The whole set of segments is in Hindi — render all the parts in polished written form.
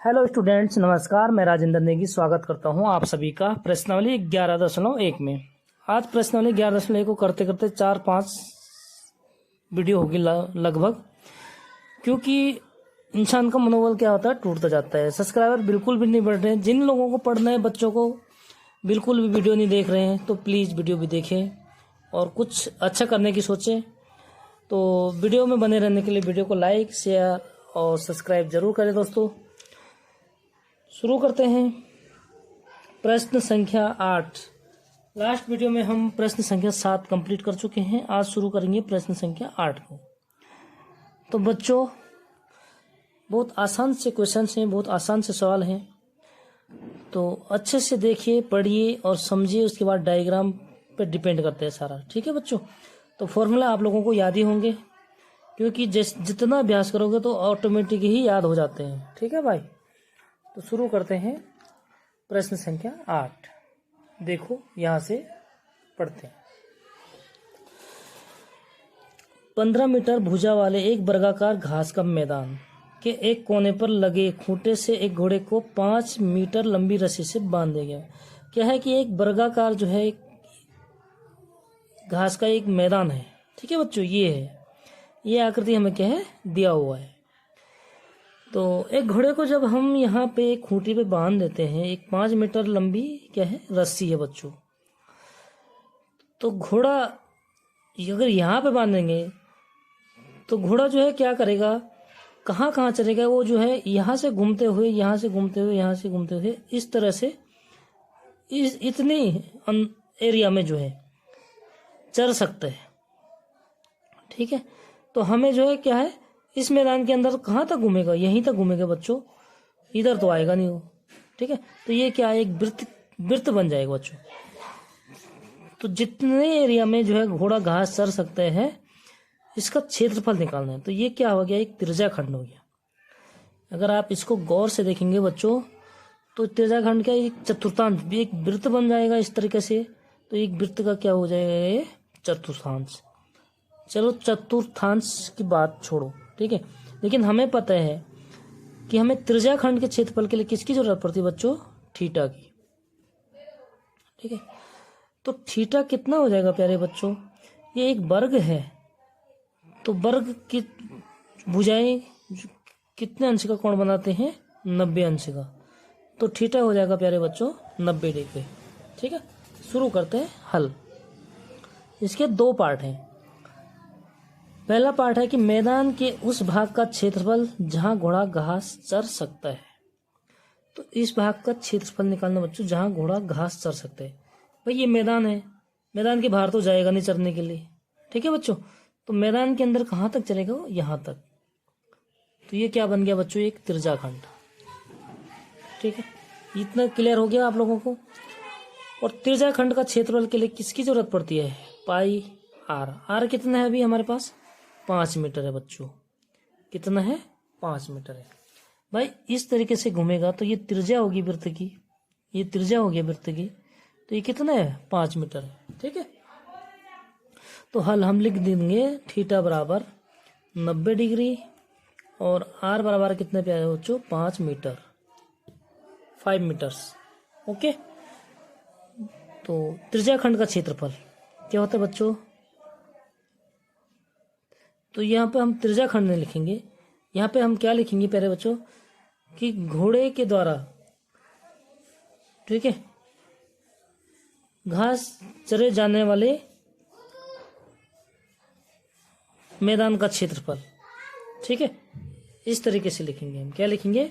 हेलो स्टूडेंट्स, नमस्कार। मैं राजेंद्र नेगी स्वागत करता हूं आप सभी का प्रश्नावली 11.1 में। आज प्रश्नावली 11.1 को करते करते 4-5 वीडियो होगी लगभग, क्योंकि इंसान का मनोबल क्या होता है, टूटता जाता है। सब्सक्राइबर बिल्कुल भी नहीं बढ़ रहे हैं। जिन लोगों को पढ़ना है, बच्चों को बिल्कुल भी वीडियो नहीं देख रहे हैं, तो प्लीज़ वीडियो भी देखें और कुछ अच्छा करने की सोचें। तो वीडियो में बने रहने के लिए वीडियो को लाइक, शेयर और सब्सक्राइब जरूर करें। दोस्तों, शुरू करते हैं। प्रश्न संख्या 8। लास्ट वीडियो में हम प्रश्न संख्या 7 कंप्लीट कर चुके हैं। आज शुरू करेंगे प्रश्न संख्या 8 को। तो बच्चों, बहुत आसान से क्वेश्चन हैं, बहुत आसान से सवाल हैं, तो अच्छे से देखिए, पढ़िए और समझिए। उसके बाद डायग्राम पे डिपेंड करते हैं सारा। ठीक है बच्चों? तो फॉर्मूला आप लोगों को याद ही होंगे, क्योंकि जितना अभ्यास करोगे तो ऑटोमेटिक ही याद हो जाते हैं। ठीक है भाई? तो शुरू करते हैं प्रश्न संख्या 8। देखो, यहां से पढ़ते हैं। 15 मीटर भुजा वाले एक वर्गाकार घास का मैदान के एक कोने पर लगे खूंटे से एक घोड़े को 5 मीटर लंबी रस्सी से बांध दिया गया। क्या है कि एक वर्गाकार जो है घास का एक मैदान है। ठीक है बच्चों? ये आकृति हमें क्या है, दिया हुआ है। तो एक घोड़े को जब हम यहाँ पे एक खूंटी पे बांध देते हैं, एक 5 मीटर लंबी क्या है, रस्सी है बच्चों। तो घोड़ा अगर यहाँ पे बांधेंगे तो घोड़ा जो है क्या करेगा, कहाँ चलेगा? वो जो है यहाँ से घूमते हुए, यहाँ से घूमते हुए, यहाँ से घूमते हुए, इस तरह से इतनी एरिया में जो है चल सकते हैं। ठीक है? तो हमें जो है क्या है, इस मैदान के अंदर कहाँ तक घूमेगा? यहीं तक घूमेगा बच्चों, इधर तो आएगा नहीं वो। ठीक है? तो ये क्या है, एक वृत्त बन जाएगा बच्चों। तो जितने एरिया में जो है घोड़ा घास चर सकते हैं, इसका क्षेत्रफल निकालना है। तो ये क्या हो गया, एक त्रिज्याखंड हो गया। अगर आप इसको गौर से देखेंगे बच्चों, तो त्रिज्याखंड का एक चतुर्थांश, एक वृत्त बन जाएगा इस तरीके से। तो एक वृत्त का क्या हो जाएगा, ये चतुर्थांश। चलो, चतुर्थांश की बात छोड़ो, ठीक है। लेकिन हमें पता है कि हमें त्रिज्याखंड के क्षेत्रफल के लिए किसकी जरूरत पड़ती है बच्चों? थीटा की। ठीक है? तो थीटा कितना हो जाएगा प्यारे बच्चों? ये एक वर्ग है, तो वर्ग की भुजाएं कितने अंश का कोण बनाते हैं? 90 अंश का। तो थीटा हो जाएगा प्यारे बच्चों 90 डिग्री। ठीक है? शुरू करते हैं हल। इसके 2 पार्ट हैं। पहला पार्ट है कि मैदान के उस भाग का क्षेत्रफल जहां घोड़ा घास चर सकता है। तो इस भाग का क्षेत्रफल निकालना बच्चों, जहां घोड़ा घास चर सकता है। भाई ये मैदान है, मैदान के बाहर तो जाएगा नहीं चरने के लिए। ठीक है बच्चों? तो मैदान के अंदर कहाँ तक चलेगा वो? यहाँ तक। तो ये क्या बन गया बच्चों, एक त्रिज्याखंड। ठीक है? इतना क्लियर हो गया आप लोगों को। और त्रिज्याखंड का क्षेत्रफल के लिए किसकी जरूरत पड़ती है? पाई आर। आर कितना है अभी हमारे पास? 5 मीटर है बच्चों। कितना है? 5 मीटर है। भाई इस तरीके से घूमेगा तो ये त्रिज्या होगी वृत्त की, ये त्रिज्या हो गया वृत्त की। तो ये कितना है? 5 मीटर है। ठीक है? तो हल हम लिख देंगे, थीटा बराबर 90 डिग्री और आर बराबर कितने पे आया बच्चों? 5 मीटर, 5 मीटर्स। ओके? तो त्रिज्याखंड का क्षेत्रफल क्या होता है बच्चों? तो यहाँ पे हम त्रिज्याखंड नहीं लिखेंगे, यहाँ पे हम क्या लिखेंगे प्यारे बच्चों, कि घोड़े के द्वारा, ठीक है, घास चरे जाने वाले मैदान का क्षेत्रफल। ठीक है? इस तरीके से लिखेंगे हम। क्या लिखेंगे?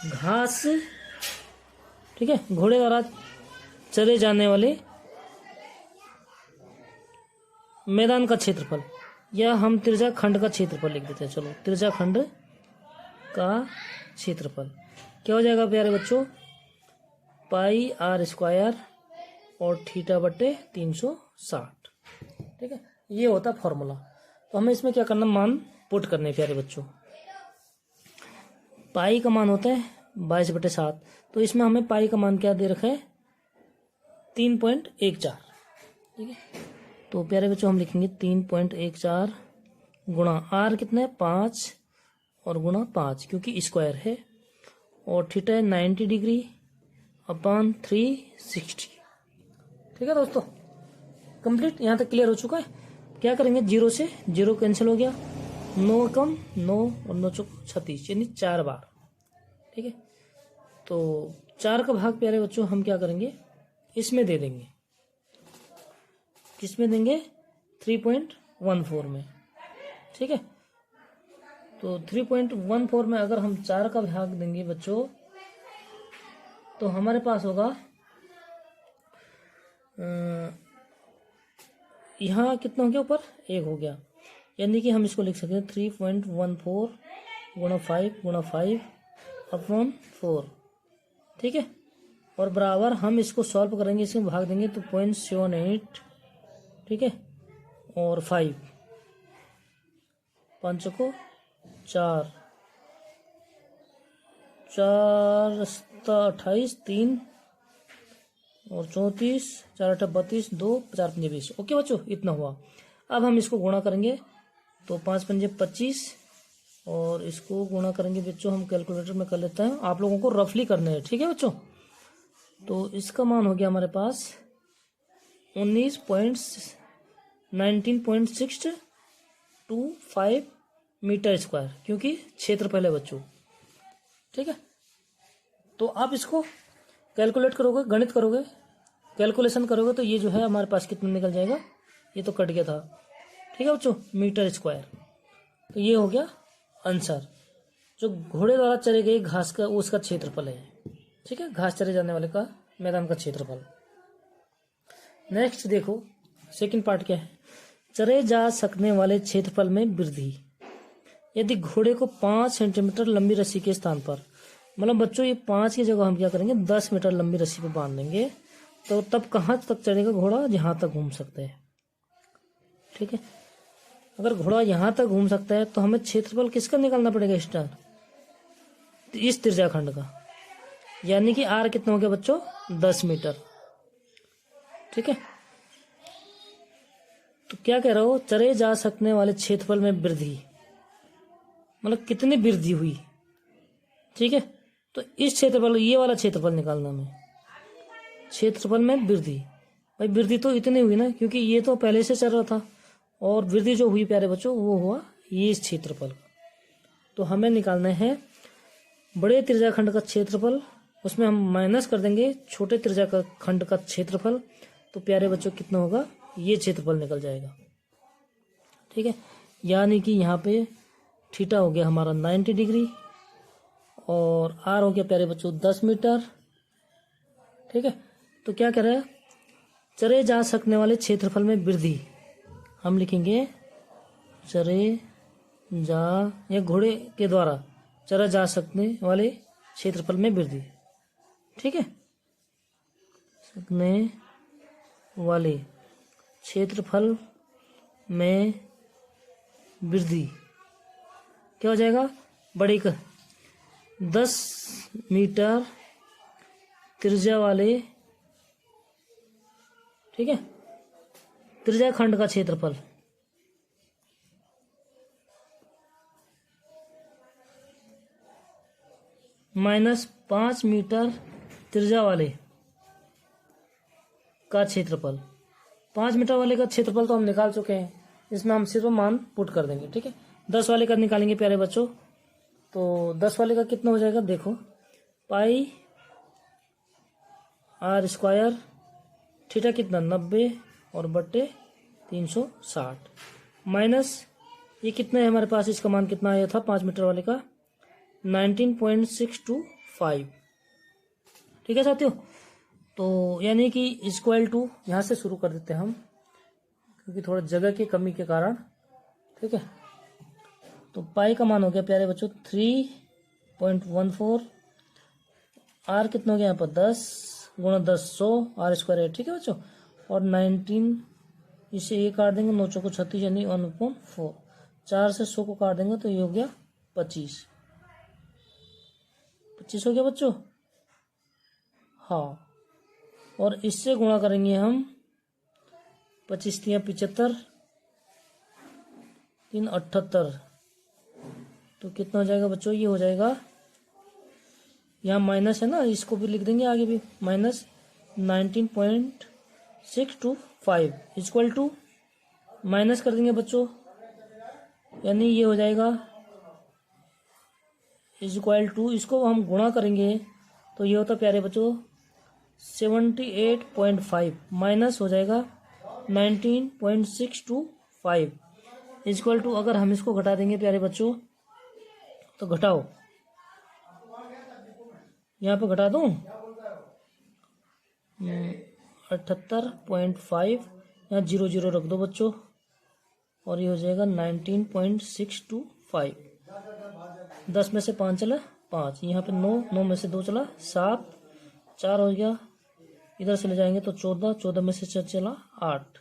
घास, ठीक है, घोड़े द्वारा चरे जाने वाले मैदान का क्षेत्रफल, या हम त्रिज्याखंड का क्षेत्रफल लिख देते हैं। चलो, त्रिज्याखंड का क्षेत्रफल क्या हो जाएगा प्यारे बच्चों? पाई आर स्क्वायर और थीटा बटे 360। ठीक है? ये होता फॉर्मूला। तो हमें इसमें क्या करना, मान पुट करने प्यारे बच्चों। पाई का मान होता है 22/7। तो इसमें हमें पाई का मान क्या दे रखा है? 3.14। ठीक है? तो प्यारे बच्चों हम लिखेंगे 3.14 गुणा आर कितना है? 5 और गुणा 5 क्योंकि स्क्वायर है, और थीटा है 90 डिग्री अपॉन 360। ठीक है दोस्तों, कंप्लीट, यहाँ तक क्लियर हो चुका है। क्या करेंगे, 0 से 0 कैंसिल हो गया, 9 कम 9 और 9 चौक 36 यानी 4 बार। ठीक है, तो 4 का भाग प्यारे बच्चों हम क्या करेंगे, इसमें दे देंगे। किसमें देंगे, 3.14 में। ठीक है, तो 3.14 में अगर हम 4 का भाग देंगे बच्चों तो हमारे पास होगा यहाँ कितना हो गया, ऊपर 1 हो गया, यानी कि हम इसको लिख सकते हैं 3.14 गुणा 5 गुणा 5 अपॉन 4। ठीक है, और बराबर हम इसको सॉल्व करेंगे, इसमें भाग देंगे तो 0.78। ठीक है, और 5 5 को 4 4 28 3 और 34 4 8 32 2 4 5 20। ओके बच्चों, इतना हुआ। अब हम इसको गुणा करेंगे तो 5 पंजे 25 और इसको गुणा करेंगे बच्चों, हम कैलकुलेटर में कर लेते हैं, आप लोगों को रफली करना है। ठीक है बच्चों, तो इसका मान हो गया हमारे पास 19.625 मीटर स्क्वायर, क्योंकि क्षेत्रफल है बच्चों। ठीक है, तो आप इसको कैलकुलेट करोगे, गणित करोगे, कैलकुलेशन करोगे तो ये जो है हमारे पास कितना निकल जाएगा, ये तो कट गया था। ठीक है बच्चों, मीटर स्क्वायर। तो ये हो गया आंसर, जो घोड़े द्वारा चरे गए घास का उसका क्षेत्रफल है। ठीक है, घास चरे जाने वाले का मैदान का क्षेत्रफल। नेक्स्ट देखो, सेकंड पार्ट क्या है, चरे जा सकने वाले क्षेत्रफल में वृद्धि। यदि घोड़े को 5 सेंटीमीटर लंबी रस्सी के स्थान पर, मतलब बच्चों ये 5 की जगह हम क्या करेंगे 10 मीटर लंबी रस्सी पे बांध देंगे, तो तब कहाँ तक चढ़ेगा घोड़ा, जहाँ तक घूम सकते हैं। ठीक है, अगर घोड़ा यहाँ तक घूम सकता है तो हमें क्षेत्रफल किसका निकालना पड़ेगा, स्टार इस त्रिज्याखंड का, यानी कि आर कितना हो गया बच्चों 10 मीटर। ठीक है, तो क्या कह रहा हो, चरे जा सकने वाले क्षेत्रफल में वृद्धि, मतलब कितनी वृद्धि हुई। ठीक है, तो इस क्षेत्रफल, ये वाला क्षेत्रफल निकालना हमें, क्षेत्रफल में वृद्धि। भाई वृद्धि तो इतनी हुई ना, क्योंकि ये तो पहले से चल रहा था, और वृद्धि जो हुई प्यारे बच्चों वो हुआ ये इस क्षेत्रफल। तो हमें निकालना है बड़े त्रिज्याखंड का क्षेत्रफल, उसमें हम माइनस कर देंगे छोटे त्रिज्याखंड का क्षेत्रफल, तो प्यारे बच्चों कितना होगा, ये क्षेत्रफल निकल जाएगा। ठीक है, यानी कि यहाँ पे थीटा हो गया हमारा 90 डिग्री और आर हो गया प्यारे बच्चों 10 मीटर। ठीक है, तो क्या कह रहा है, चरे जा सकने वाले क्षेत्रफल में वृद्धि, हम लिखेंगे चरे जा, या घोड़े के द्वारा चरा जा सकने वाले क्षेत्रफल में वृद्धि। ठीक है, सकने वाले क्षेत्रफल में वृद्धि क्या हो जाएगा, बड़ी का 10 मीटर त्रिज्या वाले, ठीक है, त्रिज्याखंड का क्षेत्रफल -5 मीटर त्रिज्या वाले का क्षेत्रफल। 5 मीटर वाले का क्षेत्रफल तो हम निकाल चुके हैं, इसमें हम सिर्फ मान पुट कर देंगे। ठीक है, 10 वाले का निकालेंगे प्यारे बच्चों, तो 10 वाले का कितना हो जाएगा, देखो पाई आर स्क्वायर, थीटा कितना 90 और बट्टे 360, माइनस ये कितना है हमारे पास, इसका मान कितना आया था 5 मीटर वाले का 19.625। ठीक है साथियों, तो यानी कि इक्वल टू, यहाँ से शुरू कर देते हैं हम क्योंकि थोड़ा जगह की कमी के कारण। ठीक है, तो पाई का मान हो गया प्यारे बच्चों 3.14, आर कितना हो गया यहाँ पर 10 गुणा 10 100 आर स्क्वायर है। ठीक है बच्चों, और 19 इसे ये काट देंगे, 9 चौको 36 यानी 1/4, 4 से 100 को काट देंगे तो ये हो गया 25 हो गया बच्चों। हाँ, और इससे गुणा करेंगे हम 25 × 75 3 78, तो तो कितना हो जाएगा बच्चों, ये हो जाएगा, यहाँ माइनस है ना, इसको भी लिख देंगे आगे भी, माइनस 19.625 इक्वल टू, माइनस कर देंगे बच्चों, यानी ये हो जाएगा इक्वल टू, इसको हम गुणा करेंगे तो ये होता प्यारे बच्चों 78.5 माइनस हो जाएगा 19.625 इक्वल टू, अगर हम इसको घटा देंगे प्यारे बच्चों तो घटाओ, यहाँ पे घटा दूँ 78.5, यहाँ 00 रख दो बच्चों, और ये हो जाएगा 19.625। 10 में से 5 चला 5, यहाँ पे 9, 9 में से 2 चला 7, 4 हो गया, इधर से ले जाएंगे तो 14, 14 में से चला 8,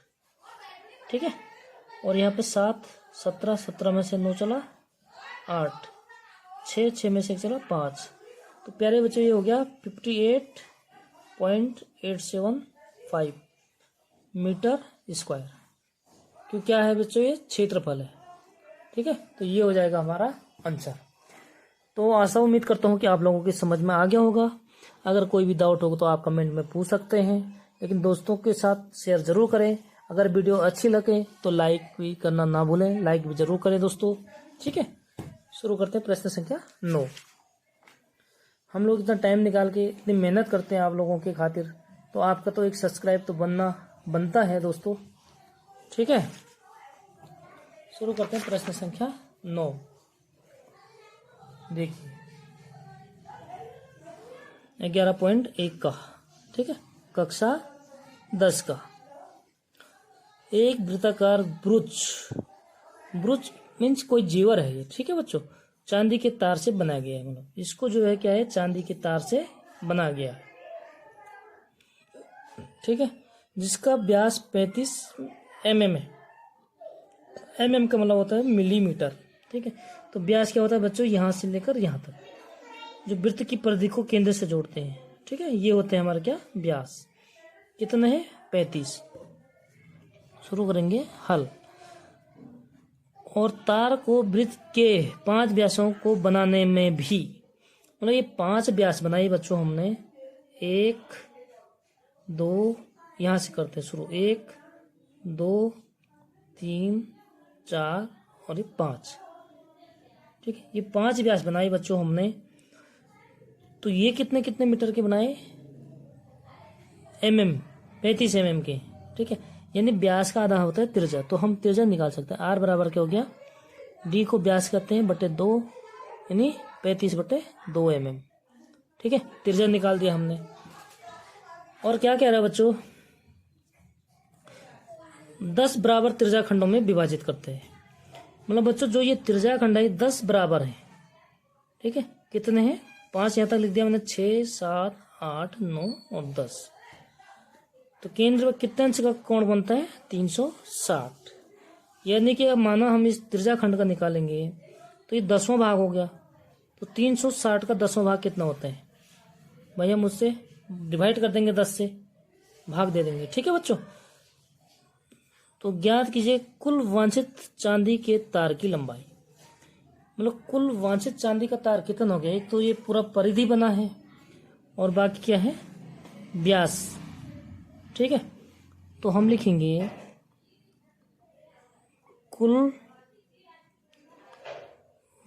ठीक है, और यहाँ पे 7, 17, 17 में से 9 चला 8, 6, 6 में से 1 चला 5। तो प्यारे बच्चों ये हो गया 58.875 मीटर स्क्वायर, क्यों क्या है बच्चों, ये क्षेत्रफल है, ठीक है। तो ये हो जाएगा हमारा आंसर। तो आशा उम्मीद करता हूँ कि आप लोगों की समझ में आ गया होगा। अगर कोई भी डाउट होगा तो आप कमेंट में पूछ सकते हैं, लेकिन दोस्तों के साथ शेयर जरूर करें। अगर वीडियो अच्छी लगे तो लाइक भी करना ना भूलें, लाइक भी जरूर करें दोस्तों, ठीक है। शुरू करते हैं प्रश्न संख्या 9। हम लोग इतना टाइम निकाल के इतनी मेहनत करते हैं आप लोगों के खातिर, तो आपका तो एक सब्सक्राइब तो बनता है दोस्तों, ठीक है। शुरू करते हैं प्रश्न संख्या 9। देखिए 11.1 का, ठीक है, कक्षा 10 का, एक वृत्ताकार ब्रुच मीन्स कोई जेवर है ये, ठीक है बच्चों, चांदी के तार से बना गया है, मतलब इसको जो है क्या है, चांदी के तार से बना गया है, ठीक है, जिसका व्यास 35 mm है। mm का मतलब होता है मिलीमीटर, ठीक है। तो व्यास क्या होता है बच्चों, यहाँ से लेकर यहाँ तक, जो वृत्त की परिधि को केंद्र से जोड़ते हैं, ठीक है, ये होते हैं हमारे क्या, व्यास। कितना है, 35। शुरू करेंगे हल। और तार को वृत्त के 5 व्यासों को बनाने में भी, मतलब ये 5 व्यास बनाए बच्चों हमने, 1 2, यहाँ से करते हैं शुरू, 1 2 3 4 और ये 5, ठीक है, ये 5 व्यास बनाए बच्चों हमने। तो ये कितने कितने मीटर के बनाए, 35 mm के, ठीक है, यानी व्यास का आधा होता है त्रिज्या, तो हम त्रिज्या निकाल सकते हैं। r बराबर क्या हो गया, d को व्यास करते हैं बटे 2, यानी 35/2 mm, ठीक है, त्रिज्या निकाल दिया हमने। और क्या कह रहा है बच्चों, 10 बराबर त्रिज्या खंडों में विभाजित करते हैं, मतलब बच्चों जो ये त्रिज्या खंड है 10 बराबर है, ठीक है, कितने हैं, 5 यहाँ तक लिख दिया मैंने, 6 7 8 9 और 10। तो केंद्र में कितने अंश का कोण बनता है, 360, यानी कि अब माना हम इस त्रिज्या खंड का निकालेंगे तो ये 10वां भाग हो गया, तो 360 का 10वां भाग कितना होता है भाई, हम उससे डिवाइड कर देंगे, 10 से भाग दे देंगे, ठीक है बच्चों। तो ज्ञात कीजिए कुल वांछित चांदी के तार की लंबाई, मतलब कुल वांछित चांदी का तार कितना हो गया, एक तो ये पूरा परिधि बना है और बाकी क्या है, व्यास, ठीक है। तो हम लिखेंगे कुल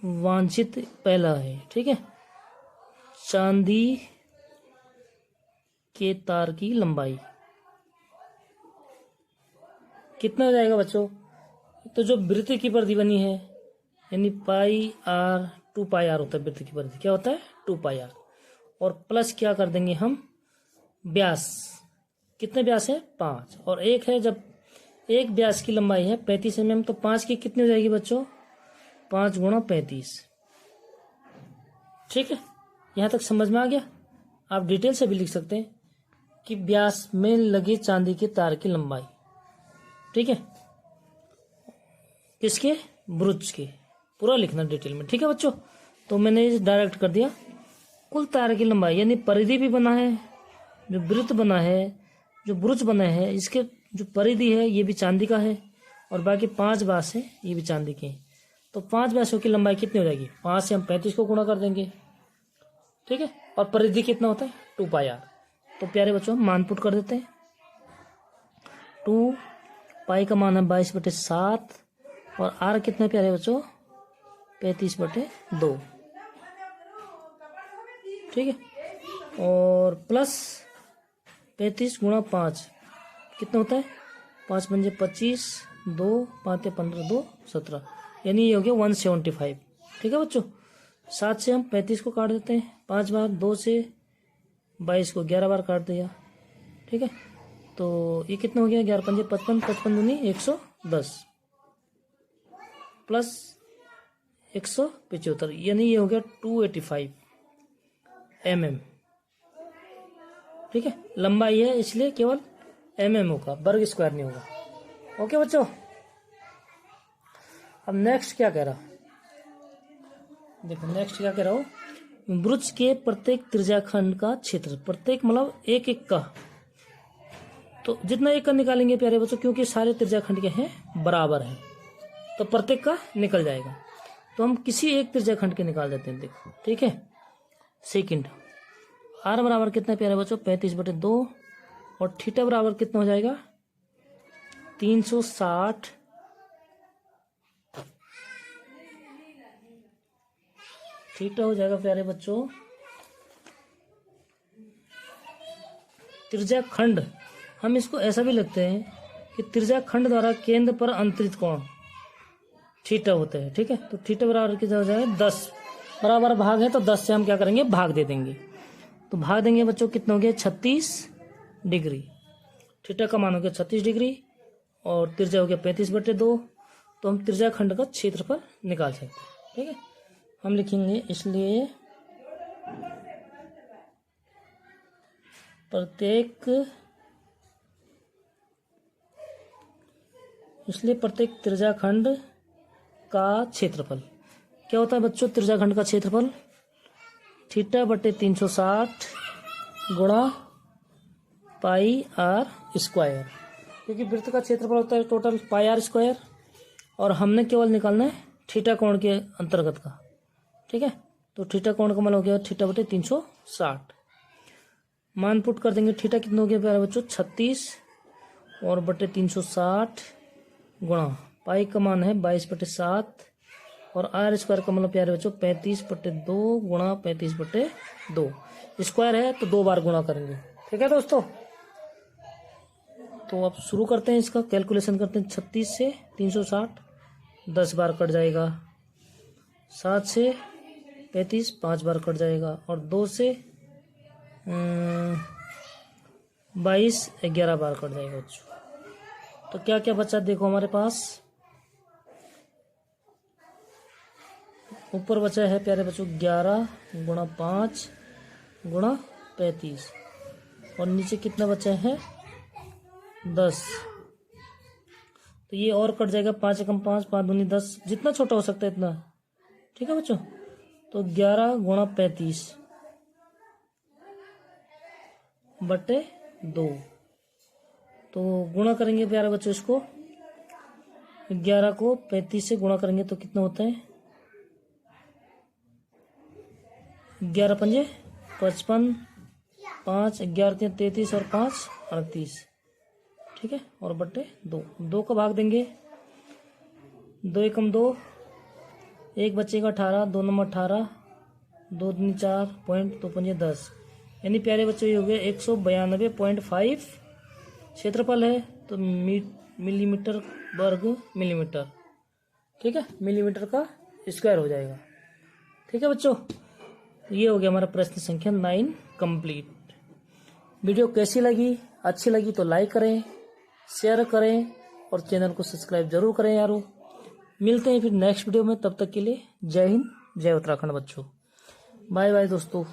वांछित, पहला है, ठीक है, चांदी के तार की लंबाई कितना हो जाएगा बच्चों, तो जो वृत्त की परिधि बनी है, यानी पाई आर, 2 पाई आर होता है वृत्त की परिधि, क्या होता है 2 पाई आर, और प्लस क्या कर देंगे हम, व्यास, कितने व्यास है 5, और एक है, जब एक व्यास की लंबाई है 35 mm, तो 5 की कितनी हो जाएगी बच्चों, 5 × 35, ठीक है। यहाँ तक समझ में आ गया। आप डिटेल से भी लिख सकते हैं कि व्यास में लगे चांदी के तार की लंबाई, ठीक है, किसके, ब्रुच के, पूरा लिखना डिटेल में, ठीक है बच्चों। तो मैंने डायरेक्ट कर दिया कुल तार की लंबाई, यानी परिधि भी बना है, जो वृत्त बना है, जो ब्रुच बना है, इसके जो परिधि है ये भी चांदी का है, और बाकी 5 व्यास है ये भी चांदी के हैं। तो 5 बाइसों की लंबाई कितनी हो जाएगी? 5 से हम 35 को गुणा कर देंगे, ठीक है। और परिधि कितना होता है? 2 पाई आर। तो प्यारे बच्चों हम मान पुट कर देते हैं। 2 पाई का मान है 22/7 और आर कितना प्यारे बच्चों? 35/2, ठीक है। और प्लस 35 गुणा 5 कितना होता है? 5 पंजे 25, 2 5 15, 2 17, यानी ये हो गया 175, ठीक है बच्चों। 7 से हम 35 को काट देते हैं 5 बार, 2 से 22 को 11 बार काट दिया, ठीक है। तो ये कितना हो गया? 11 पंजे 55, 55 दूनी 110 प्लस 175, यानी ये हो गया 285 mm, ठीक है। लंबाई है इसलिए केवल mm होगा, वर्ग स्क्वायर नहीं होगा। ओके बच्चों। अब नेक्स्ट क्या कह रहा, देखो नेक्स्ट क्या कह रहा हूं, वृत्त के प्रत्येक त्रिज्याखंड का क्षेत्र, प्रत्येक मतलब एक एक का, तो जितना एक का निकालेंगे प्यारे बच्चों, क्योंकि सारे त्रिज्याखंड के हैं बराबर हैं, तो प्रत्येक का निकल जाएगा। तो हम किसी एक त्रिज्याखंड के निकाल देते हैं, देखो, ठीक है। सेकंड, आर बराबर कितना प्यारे बच्चों? 35/2 और थीटा बराबर कितना हो जाएगा? 360 थीटा हो जाएगा प्यारे बच्चों। त्रिज्याखंड हम इसको ऐसा भी लिखते हैं कि त्रिज्याखंड द्वारा केंद्र पर अंतरित कोण थीटा होता है, ठीक है। तो थीटा बराबर कितना हो जाएगा? 10, बराबर भाग है तो 10 से हम क्या करेंगे? भाग दे देंगे। तो भाग देंगे बच्चों, कितना हो गया? 36 डिग्री। थीटा का मान हो गया 36 डिग्री और त्रिज्या हो गया 35/2। तो हम त्रिज्याखंड का क्षेत्रफल निकाल सकते हैं, ठीक है। हम लिखेंगे इसलिए प्रत्येक त्रिज्याखंड का क्षेत्रफल क्या होता है बच्चों? त्रिज्याखंड का क्षेत्रफल θ/360 गुणा पाई आर स्क्वायर, क्योंकि वृत्त का क्षेत्रफल होता है टोटल पाई आर स्क्वायर और हमने केवल निकालना है थीटा कोण के अंतर्गत का, ठीक है। तो थीटा कोण का मान हो गया θ/360। मान पुट कर देंगे, थीटा कितना हो गया प्यारे बच्चों? 36 और बटे 360 गुणा पाई का मान है 22/7 और आर स्क्वायर का मतलब प्यारे बच्चों 35/2 गुणा 35/2। स्क्वायर है तो 2 बार गुणा करेंगे, ठीक है दोस्तों। तो अब शुरू करते हैं, इसका कैलकुलेशन करते हैं। 36 से 360 10 बार कट जाएगा, 7 से 35 5 बार कट जाएगा और 2 से 22 11 बार कट जाएगा बच्चों। तो क्या क्या बचा देखो हमारे पास, ऊपर बचा है प्यारे बच्चों 11 गुणा 5 गुणा 35 और नीचे कितना बचा है? 10। तो ये और कट जाएगा, 5 एकम 5 5 दूनी 10, जितना छोटा हो सकता है इतना, ठीक है बच्चों। तो 11 गुणा 35 बटे 2। तो गुणा करेंगे प्यारे बच्चों इसको, 11 को 35 से गुणा करेंगे तो कितना होता है? 11 पंजे 55, 5 11 33 और 5 38, ठीक है। और बट्टे 2 का भाग देंगे, 2 एकम 2, 1 बचेगा 18, 2 नंबर 18, 2 दूनी 4 पॉइंट 2 पंजे 10, यानी प्यारे बच्चों ये हो गया 192.5 क्षेत्रफल है। तो मिलीमीटर वर्ग मिलीमीटर, ठीक है, मिलीमीटर का स्क्वायर हो जाएगा, ठीक है बच्चों। ये हो गया हमारा प्रश्न संख्या 9 कंप्लीट। वीडियो कैसी लगी? अच्छी लगी तो लाइक करें, शेयर करें और चैनल को सब्सक्राइब जरूर करें यारों। मिलते हैं फिर नेक्स्ट वीडियो में, तब तक के लिए जय हिंद, जय उत्तराखंड बच्चों। बाय बाय दोस्तों।